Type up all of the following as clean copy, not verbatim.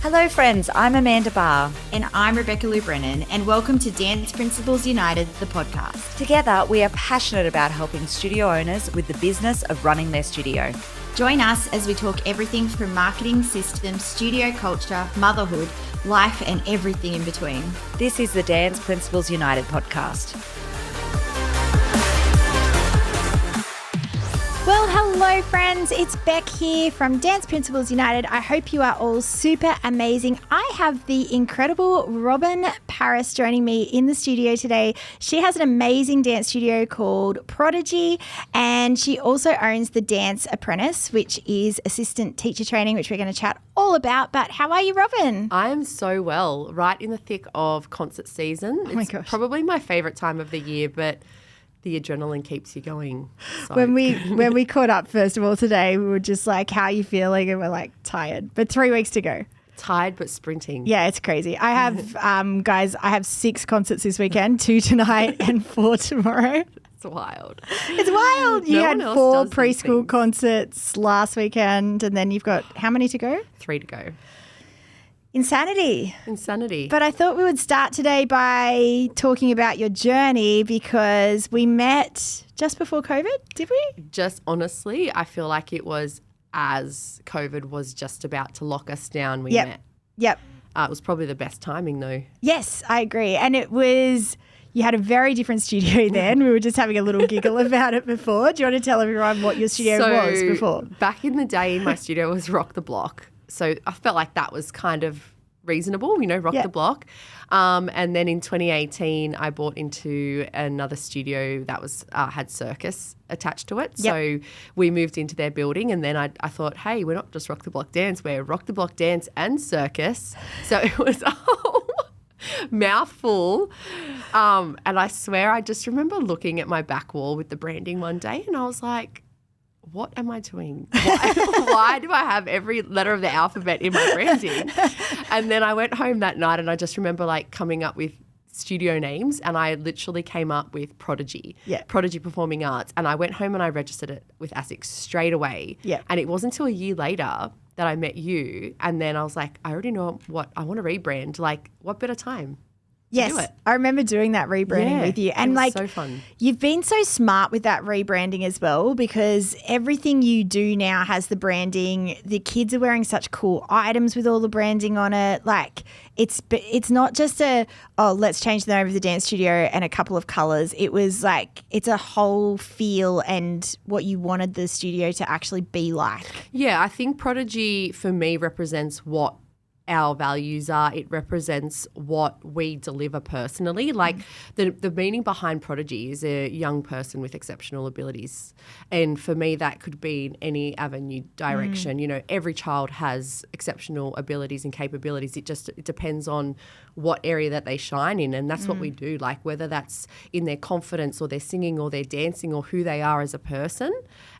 Hello friends, I'm Amanda Barr. And I'm Rebecca Lou Brennan, and welcome to Dance Principles United, the podcast. Together, we are passionate about helping studio owners with the business of running their studio. Join us as we talk everything from marketing, systems, studio culture, motherhood, life, and everything in between. This is the Dance Principles United podcast. Well, hello friends, it's Beck here from Dance Principles United. I hope you are all super amazing. I have the incredible Robyn Parras joining me in the studio today. She has an amazing dance studio called Prodigy, and she also owns the Dance Apprentice, which is assistant teacher training, which we're going to chat all about. But how are you, Robyn? I am so well, right in the thick of concert season. Oh my gosh. Probably my favourite time of the year, but the adrenaline keeps you going. So. When we caught up, first of all, today, we were just like, how are you feeling? And we're like, tired. But 3 weeks to go. Tired but sprinting. Yeah, it's crazy. I have, guys, I have 6 concerts this weekend, 2 tonight and 4 tomorrow. It's wild. It's wild. You had 4 preschool things. Concerts last weekend, and then you've got how many to go? 3 to go. Insanity. But I thought we would start today by talking about your journey, because we met just before COVID, did we? Just honestly, I feel like it was as COVID was just about to lock us down, we met. Yep. It was probably the best timing though. Yes, I agree. And it was, you had a very different studio then. We were just having a little giggle about it before. Do you want to tell everyone what your studio was before? Back in the day, my studio was Rock the Block. So I felt like that was kind of reasonable, rock the block. And then in 2018, I bought into another studio that was had Circus attached to it. Yep. So we moved into their building, and then I thought, hey, we're not just Rock the Block Dance, we're Rock the Block Dance and Circus. So it was a whole mouthful. And I swear I just remember looking at my back wall with the branding one day, and I was like, what am I doing? Why do I have every letter of the alphabet in my branding? And then I went home that night, and I just remember coming up with studio names, and I literally came up with Prodigy, Prodigy Performing Arts. And I went home and I registered it with ASIC straight away. Yeah. And it wasn't until a year later that I met you, and then I was like, I already know what I want to rebrand. What better time? Yes, I remember doing that rebranding with you. And it was so fun. You've been so smart with that rebranding as well, because everything you do now has the branding. The kids are wearing such cool items with all the branding on it. It's not just let's change the name of the dance studio and a couple of colours. It was it's a whole feel and what you wanted the studio to actually be like. Yeah, I think Prodigy for me represents what our values are. It represents what we deliver personally. The meaning behind Prodigy is a young person with exceptional abilities. And for me, that could be in any avenue, direction. Every child has exceptional abilities and capabilities. It depends on what area that they shine in. And that's what we do, whether that's in their confidence or their singing or their dancing or who they are as a person.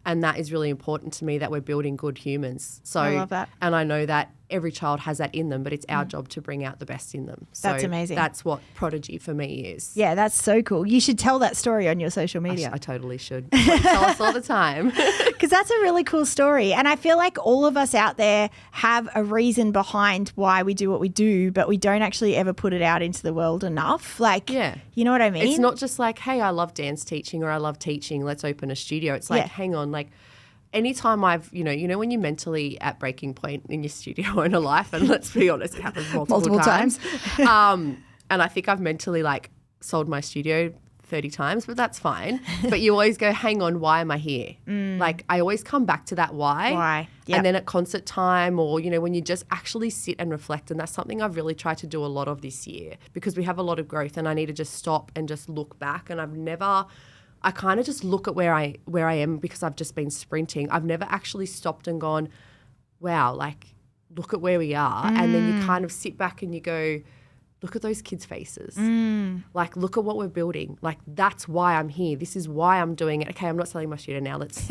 And that is really important to me, that we're building good humans. So I love that. And I know that every child has that in them, but it's our job to bring out the best in them. So that's amazing. That's what Prodigy for me is. Yeah, that's so cool. You should tell that story on your social media. I totally should. Tell us all the time. Because that's a really cool story. And I feel like all of us out there have a reason behind why we do what we do, but we don't actually ever put it out into the world enough. You know what I mean? It's not just hey, I love dance teaching or I love teaching, let's open a studio. It's hang on, anytime I've, when you're mentally at breaking point in your studio owner life, and let's be honest, it happens multiple times. And I think I've mentally sold my studio 30 times, but that's fine. But you always go, hang on, why am I here? I always come back to that why. Why? Yep. And then at concert time or, when you just actually sit and reflect, and that's something I've really tried to do a lot of this year, because we have a lot of growth and I need to just stop and just look back. And I kind of just look at where I am, because I've just been sprinting. I've never actually stopped and gone, wow, look at where we are. And then you kind of sit back and you go, look at those kids' faces. Like, look at what we're building. Like, that's why I'm here. This is why I'm doing it. Okay, I'm not selling my studio now. Let's.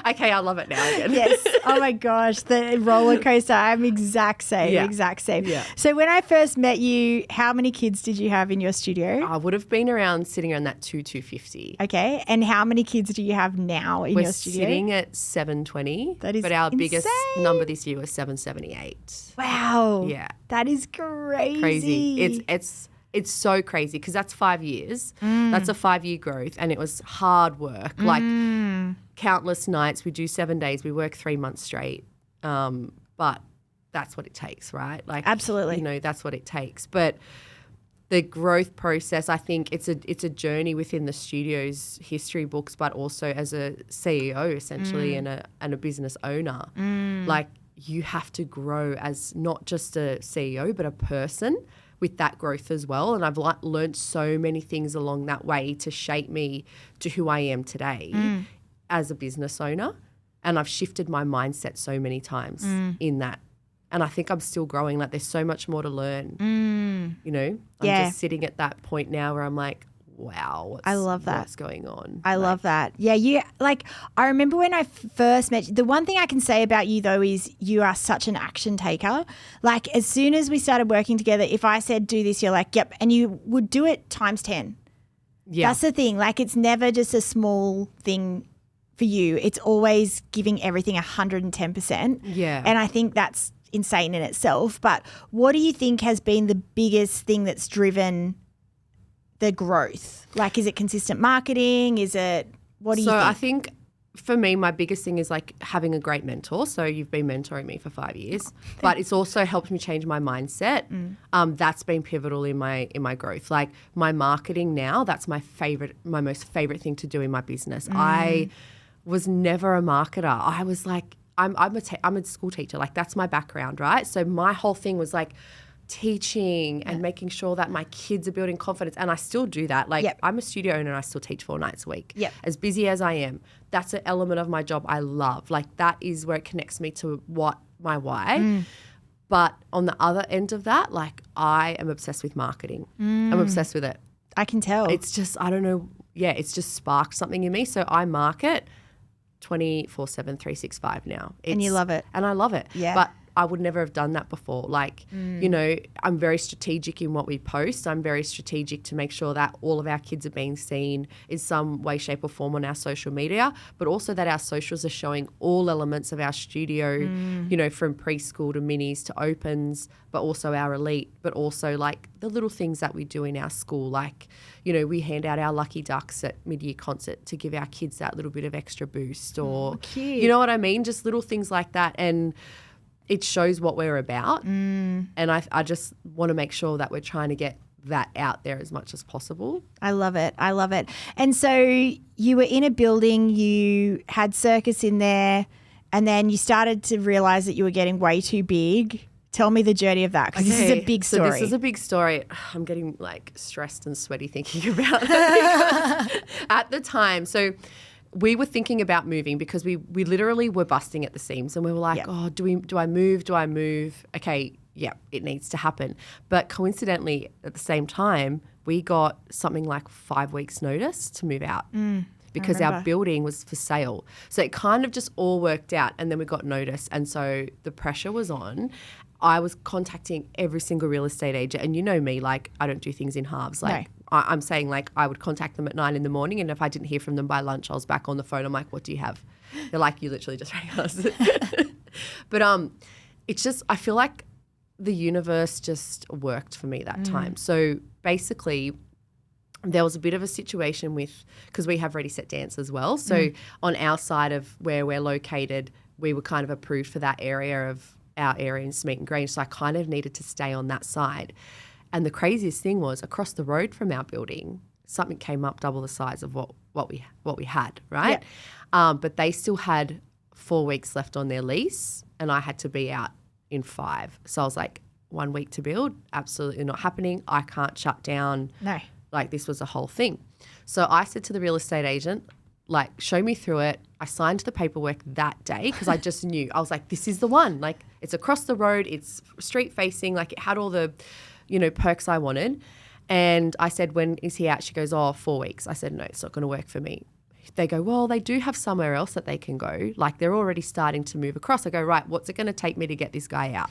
Okay, I love it now again. Yes. Oh my gosh, the roller coaster. I'm exact same. Yeah. So when I first met you, how many kids did you have in your studio? I would have been sitting around that 250. Okay. And how many kids do you have now in We're your studio? sitting at 720. That is but our biggest insane. number this year was 778. Wow. Yeah. That is crazy. Crazy. It's so crazy because that's 5 years. That's a 5-year growth, and it was hard work. Like countless nights. We do 7 days. We work 3 months straight. But that's what it takes, right? Like, Absolutely. you know, that's what it takes. But the growth process, I think it's a journey within the studio's history books, but also as a CEO essentially and a business owner. Like, you have to grow as not just a CEO, but a person with that growth as well. And I've learned so many things along that way to shape me to who I am today as a business owner. And I've shifted my mindset so many times in that. And I think I'm still growing. Like, there's so much more to learn, you know? I'm just sitting at that point now where I'm like, wow, I love that. What's going on? I love that. Yeah, I remember when I first met you, the one thing I can say about you though is you are such an action taker. Like, as soon as we started working together, if I said do this, you're like, yep, and you would do it times 10. Yeah. That's the thing. Like, it's never just a small thing for you. It's always giving everything 110%. Yeah. And I think that's insane in itself. But what do you think has been the biggest thing that's driven the growth? Like, is it consistent marketing? Is it, what do you think? So I think for me, my biggest thing is like having a great mentor. So you've been mentoring me for 5 years, but it's also helped me change my mindset. That's been pivotal in my growth. Like, my marketing now, that's my most favorite thing to do in my business. I was never a marketer. I was like, I'm a school teacher. Like, that's my background, right? So my whole thing was like teaching and making sure that my kids are building confidence. And I still do that. Like, I'm a studio owner and I still teach 4 nights a week. As busy as I am, that's an element of my job I love. Like, that is where it connects me to my why. But on the other end of that, like, I am obsessed with marketing. I'm obsessed with it. I can tell. It's just, I don't know. Yeah, it's just sparked something in me. So I market 24/7, 365 now. And you love it. And I love it. Yeah. But I would never have done that before. Like, you know, I'm very strategic in what we post. I'm very strategic to make sure that all of our kids are being seen in some way, shape or form on our social media, but also that our socials are showing all elements of our studio, you know, from preschool to minis to opens, but also our elite, but also like the little things that we do in our school. Like, you know, we hand out our lucky ducks at mid-year concert to give our kids that little bit of extra boost, or, you know what I mean? Just little things like that. And it shows what we're about. And I just want to make sure that we're trying to get that out there as much as possible. I love it. I love it. And so you were in a building, you had circus in there, and then you started to realize that you were getting way too big. Tell me the journey of that, because this is a big story. So this is a big story. I'm getting like stressed and sweaty thinking about it. At the time, so we were thinking about moving because we literally were busting at the seams, and we were like, oh, do I move? Okay, yeah, it needs to happen. But coincidentally, at the same time, we got something like 5 weeks notice to move out because our building was for sale. So it kind of just all worked out, and then we got notice. And so the pressure was on. I was contacting every single real estate agent, and you know me, like, I don't do things in halves. Like, I'm saying, like, I would contact them at 9 a.m, and if I didn't hear from them by lunch, I was back on the phone. I'm like, what do you have? They're like, you literally just rang us. But it's just, I feel like the universe just worked for me that time. So basically, there was a bit of a situation because we have Ready Set Dance as well. So on our side of where we're located, we were kind of approved for that area of our area in Smeaton Grange. So I kind of needed to stay on that side. And the craziest thing was, across the road from our building, something came up double the size of what we had, right? But they still had 4 weeks left on their lease, and I had to be out in 5. So I was like, 1 week to build, absolutely not happening. I can't shut down. No. Like, this was a whole thing. So I said to the real estate agent, like, show me through it. I signed the paperwork that day because I just knew. I was like, this is the one. Like, it's across the road. It's street facing. Like, it had all the perks I wanted. And I said, when is he out? She goes, 4 weeks. I said, no, it's not going to work for me. They go, well, they do have somewhere else that they can go. Like they're already starting to move across. I go, right, what's it going to take me to get this guy out?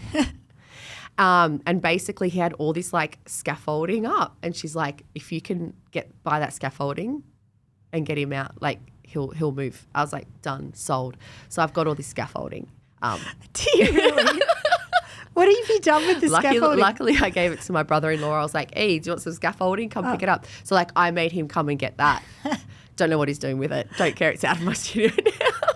And basically he had all this like scaffolding up. And she's like, if you can buy that scaffolding and get him out, like he'll move. I was like, done, sold. So I've got all this scaffolding. Do you really? What have you done with the scaffolding? Luckily, I gave it to my brother-in-law. I was like, hey, do you want some scaffolding? Come pick it up. So, like, I made him come and get that. Don't know what he's doing with it. Don't care. It's out of my studio now.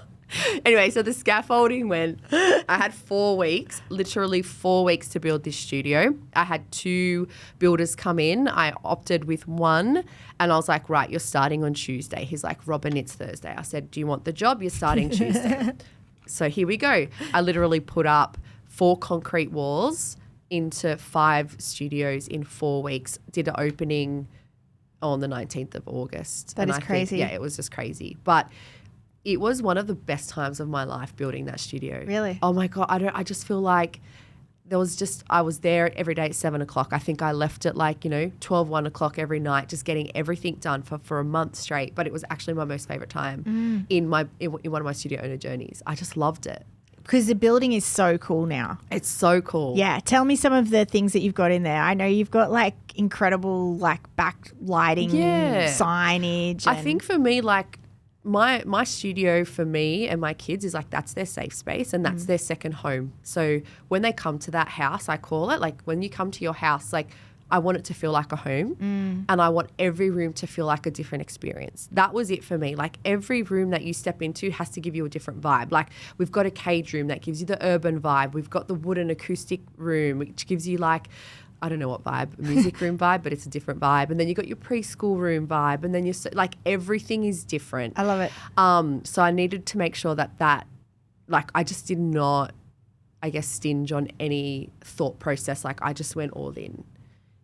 Anyway, so the scaffolding went. I had 4 weeks, literally 4 weeks to build this studio. I had 2 builders come in. I opted with one, and I was like, right, you're starting on Tuesday. He's like, Robyn, it's Thursday. I said, do you want the job? You're starting Tuesday. So here we go. I literally put up 4 concrete walls into 5 studios in 4 weeks. Did an opening on the 19th of August. That is crazy. Yeah, it was just crazy. But it was one of the best times of my life building that studio. Really? Oh my God. I just feel like I was there every day at 7 o'clock. I think I left at 12, 1 o'clock every night, just getting everything done for a month straight. But it was actually my most favorite time in one of my studio owner journeys. I just loved it. Because the building is so cool now. It's so cool. Yeah. Tell me some of the things that you've got in there. I know you've got like incredible like backlighting, signage. I think for me, like my studio for me and my kids is like that's their safe space and that's their second home. So when they come to that house, I call it like when you come to your house, like I want it to feel like a home and I want every room to feel like a different experience. That was it for me. Like every room that you step into has to give you a different vibe. Like we've got a cage room that gives you the urban vibe. We've got the wooden acoustic room, which gives you like, I don't know what vibe, a music room vibe, but it's a different vibe. And then you've got your preschool room vibe and then you're like everything is different. I love it. So I needed to make sure that like I just did not, I guess, stinge on any thought process. Like I just went all in.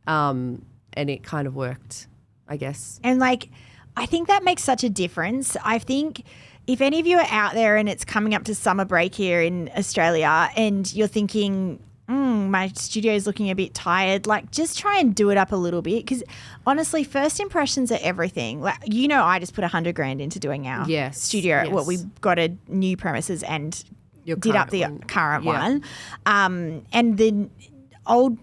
And it kind of worked, I guess. And like, I think that makes such a difference. I think if any of you are out there and it's coming up to summer break here in Australia and you're thinking, my studio is looking a bit tired, like just try and do it up a little bit because honestly, first impressions are everything. Like, I just put $100,000 into doing our studio. Yes. Well, we got a new premises and did up the current one. And the old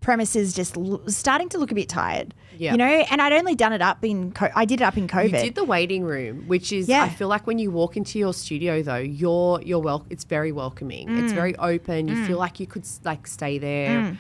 premises just starting to look a bit tired, and I'd only done it up I did it up in COVID. You did the waiting room, which is, I feel like when you walk into your studio though, you're it's very welcoming. It's very open. You feel like you could like stay there.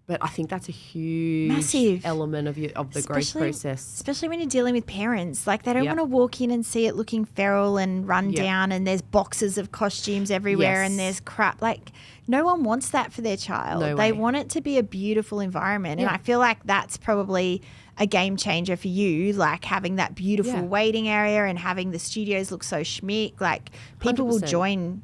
But I think that's a huge massive element of the growth process. Especially when you're dealing with parents. Like they don't want to walk in and see it looking feral and run down and there's boxes of costumes everywhere and there's crap. Like no one wants that for their child. They want it to be a beautiful environment. And I feel like that's probably a game changer for you, like having that beautiful waiting area and having the studios look so schmick. Like people 100%. Will join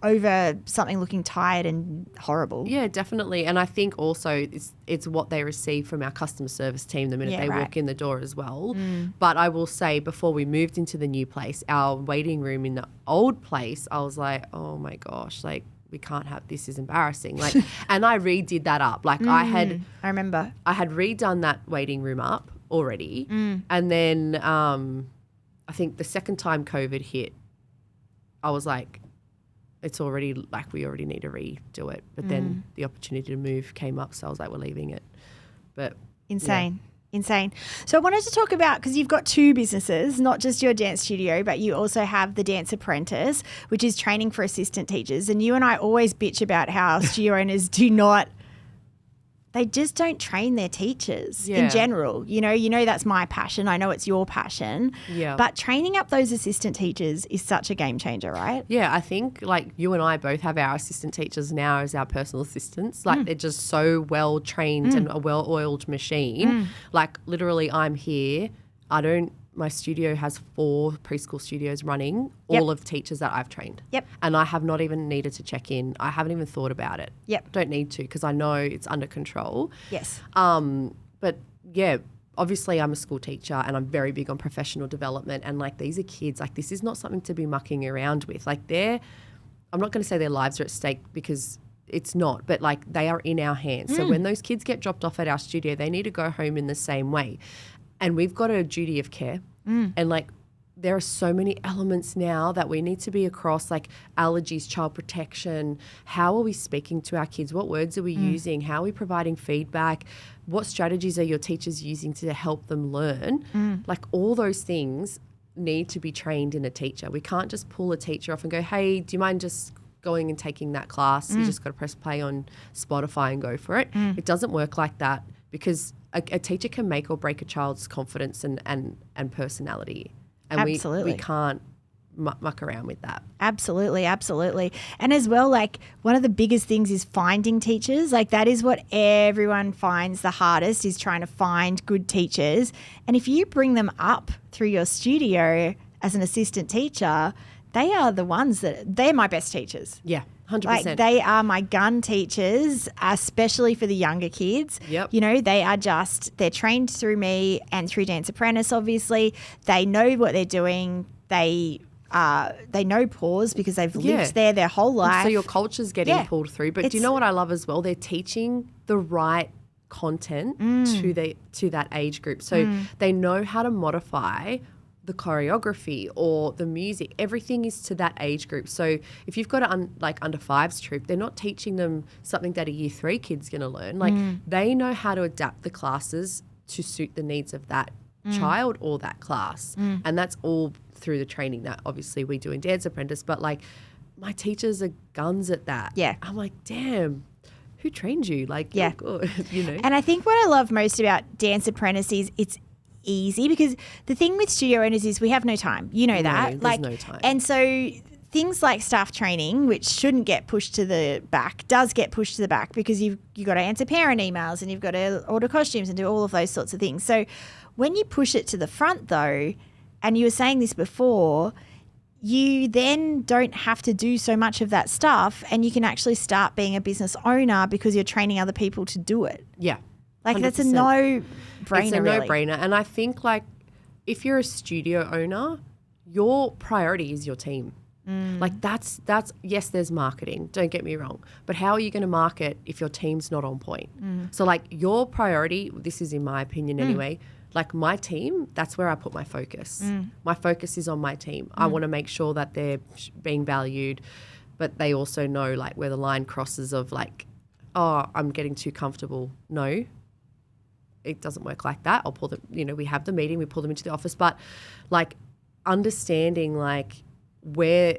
over something looking tired and horrible. Yeah, definitely. And I think also it's what they receive from our customer service team the minute they walk in the door as well. But I will say before we moved into the new place, our waiting room in the old place, I was like, oh my gosh, like we can't have, this is embarrassing. Like, and I redid that up. Like I remember I had redone that waiting room up already. And then I think the second time COVID hit, I was like, it's already like we already need to redo it. But then the opportunity to move came up, so I was like, we're leaving it. But insane. So I wanted to talk about, because you've got 2 businesses, not just your dance studio, but you also have the Dance Apprentice, which is training for assistant teachers. And you and I always bitch about how studio owners they just don't train their teachers in general. You know that's my passion. I know it's your passion. Yeah. But training up those assistant teachers is such a game changer, right? Yeah, I think like you and I both have our assistant teachers now as our personal assistants. Like they're just so well trained and a well-oiled machine. Like literally I'm here. My studio has 4 preschool studios running, all of teachers that I've trained. Yep. And I have not even needed to check in. I haven't even thought about it. Yep. Don't need to because I know it's under control. Yes. But yeah, obviously I'm a school teacher and I'm very big on professional development and like these are kids. Like this is not something to be mucking around with. Like I'm not going to say their lives are at stake because it's not, but like they are in our hands. So when those kids get dropped off at our studio, they need to go home in the same way. And we've got a duty of care. And like there are so many elements now that we need to be across, like allergies, child protection. How are we speaking to our kids? What words are we using? How are we providing feedback? What strategies are your teachers using to help them learn? Like all those things need to be trained in a teacher. We can't just pull a teacher off and go, hey, do you mind just going and taking that class? You just got to press play on Spotify and go for it. It doesn't work like that, because a teacher can make or break a child's confidence and personality. And Absolutely. we can't muck around with that. Absolutely, absolutely. And as well, like one of the biggest things is finding teachers. Like that is what everyone finds the hardest, is trying to find good teachers. And if you bring them up through your studio as an assistant teacher, they are the ones they're my best teachers. Yeah, 100%. Like they are my gun teachers, especially for the younger kids. Yep. You know, they're trained through me and through Dance Apprentice, obviously. They know what they're doing. They know pause because they've lived there their whole life. So your culture's getting pulled through. But do you know what I love as well? They're teaching the right content to that age group. So they know how to modify the choreography or the music. Everything is to that age group. So if you've got under fives troupe, they're not teaching them something that a year 3 kid's going to learn. Like they know how to adapt the classes to suit the needs of that child or that class. And that's all through the training that obviously we do in Dance Apprentice. But like my teachers are guns at that. Yeah. I'm like, damn, who trained you? Like, you're good, you know. And I think what I love most about Dance Apprentice is it's easy, because the thing with studio owners is we have no time. You know that. There's no time. And so things like staff training, which shouldn't get pushed to the back, does get pushed to the back, because you've got to answer parent emails and you've got to order costumes and do all of those sorts of things. So when you push it to the front though, and you were saying this before, you then don't have to do so much of that stuff, and you can actually start being a business owner because you're training other people to do it. Yeah. Like 100%. that's a no-brainer. It's a really. no-brainer. And I think like if you're a studio owner, your priority is your team. Like that's yes, there's marketing, don't get me wrong, but how are you going to market if your team's not on point? So like your priority, this is in my opinion anyway, like my team, that's where I put my focus. My focus is on my team. I want to make sure that they're being valued, but they also know like where the line crosses of like, oh, I'm getting too comfortable. No, it doesn't work like that. I'll pull them, we have the meeting, we pull them into the office, but like understanding like where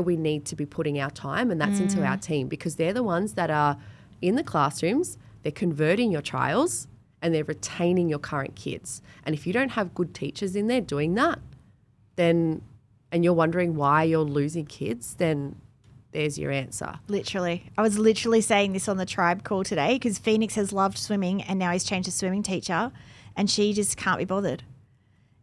we need to be putting our time, and that's into our team, because they're the ones that are in the classrooms, they're converting your trials and they're retaining your current kids. And if you don't have good teachers in there doing that, then, and you're wondering why you're losing kids, then there's your answer. Literally. I was literally saying this on the tribe call today, because Phoenix has loved swimming and now he's changed to swimming teacher, and she just can't be bothered.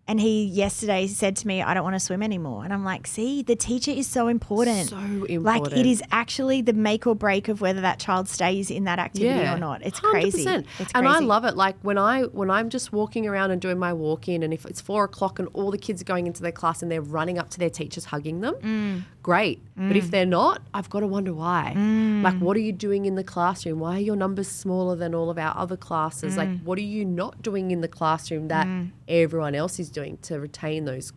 And he yesterday said to me, I don't want to swim anymore. And I'm like, see, the teacher is so important. So important. Like it is actually the make or break of whether that child stays in that activity or not. It's 100%. crazy. It's crazy. And I love it. Like when I'm just walking around and doing my walk-in, and if it's 4:00 and all the kids are going into their class and they're running up to their teachers hugging them, great. But if they're not, I've got to wonder why. Like, what are you doing in the classroom? Why are your numbers smaller than all of our other classes? Like, what are you not doing in the classroom that everyone else is doing to retain those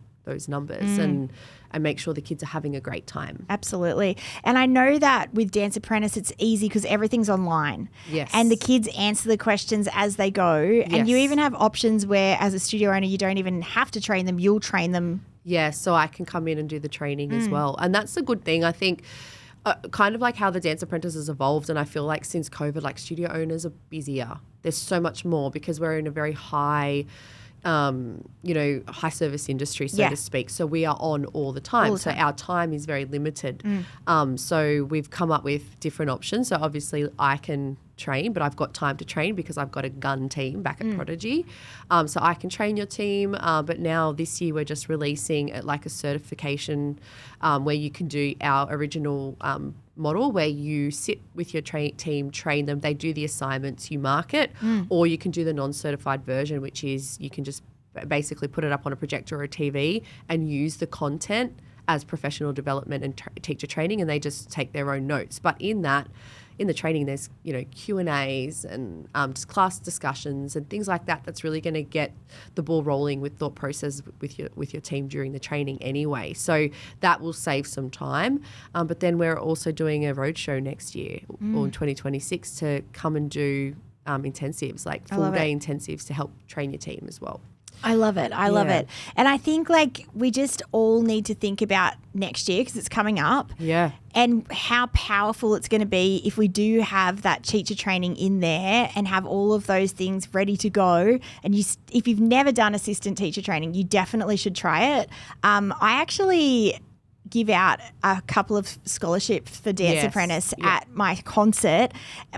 numbers and make sure the kids are having a great time? Absolutely. And I know that with Dance Apprentice, it's easy because everything's online. Yes. And the kids answer the questions as they go. And you even have options where, as a studio owner, you don't even have to train them. You'll train them. Yeah, so I can come in and do the training as well. And that's a good thing. I think kind of like how the Dance Apprentice has evolved, and I feel like since COVID, like studio owners are busier. There's so much more because we're in a very high high service industry, so to speak. So we are on all the time. So our time is very limited. So we've come up with different options. So obviously I can train, but I've got time to train because I've got a gun team back at Prodigy. So I can train your team. But now this year we're just releasing like a certification where you can do our original model where you sit with your team, train them, they do the assignments, you mark it, or you can do the non-certified version, which is you can just basically put it up on a projector or a TV and use the content as professional development and teacher training, and they just take their own notes. But in the training, there's Q&As and just class discussions and things like that. That's really going to get the ball rolling with thought process with your team during the training anyway. So that will save some time. But then we're also doing a roadshow next year or in 2026 to come and do intensives, like full-day intensives to help train your team as well. I love it. I love it. And I think we just all need to think about next year because it's coming up. Yeah. And how powerful it's going to be if we do have that teacher training in there and have all of those things ready to go. And if you've never done assistant teacher training, you definitely should try it. I actually give out a couple of scholarships for Dance Apprentice at my concert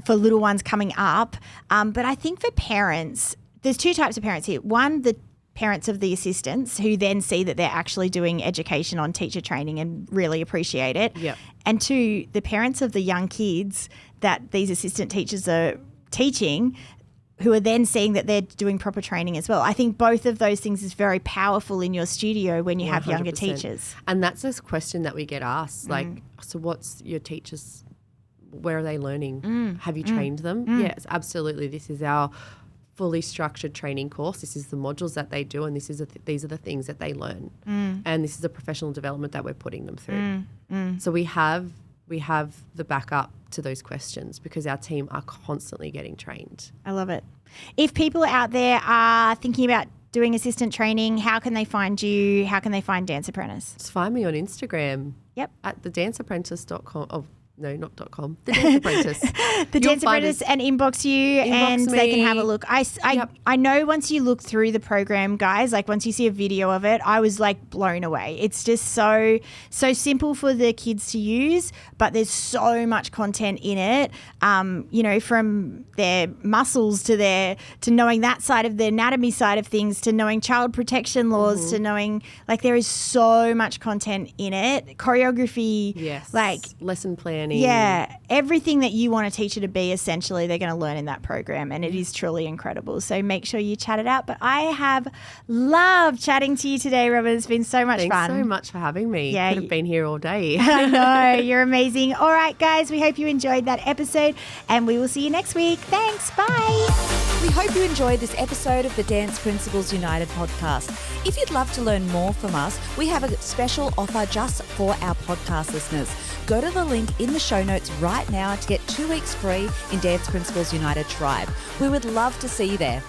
for little ones coming up. But I think for parents, there's two types of parents here. One, the parents of the assistants who then see that they're actually doing education on teacher training and really appreciate it. Yep. And two, the parents of the young kids that these assistant teachers are teaching who are then seeing that they're doing proper training as well. I think both of those things is very powerful in your studio when you have younger 100%. teachers. And that's a question that we get asked, like, so what's your teachers, where are they learning? Have you trained them? Yes, absolutely. This is our fully structured training course. This is the modules that they do, and these are the things that they learn. And this is the professional development that we're putting them through. So we have the backup to those questions because our team are constantly getting trained. I love it. If people out there are thinking about doing assistant training, how can they find you? How can they find Dance Apprentice? Just find me on Instagram. Yep. At thedanceapprentice.com. Oh, no, not .com. The Dance Apprentice. The Dance Apprentice, and inbox you, and they can have a look. I know once you look through the program, guys, like once you see a video of it, I was like blown away. It's just so simple for the kids to use, but there's so much content in it. From their muscles to knowing that side of the anatomy side of things, to knowing child protection laws, to knowing there is so much content in it. Choreography, lesson planning. Yeah, everything that you want a teacher to be, essentially, they're going to learn in that program, and it is truly incredible. So make sure you chat it out. But I have loved chatting to you today, Robyn. It's been so much fun. Thanks so much for having me. Yeah, could have been here all day. I know, you're amazing. All right, guys, we hope you enjoyed that episode, and we will see you next week. Thanks. Bye. We hope you enjoyed this episode of the Dance Principles United podcast. If you'd love to learn more from us, we have a special offer just for our podcast listeners. Go to the link in the show notes right now to get 2 weeks free in Dance Principles United Tribe. We would love to see you there.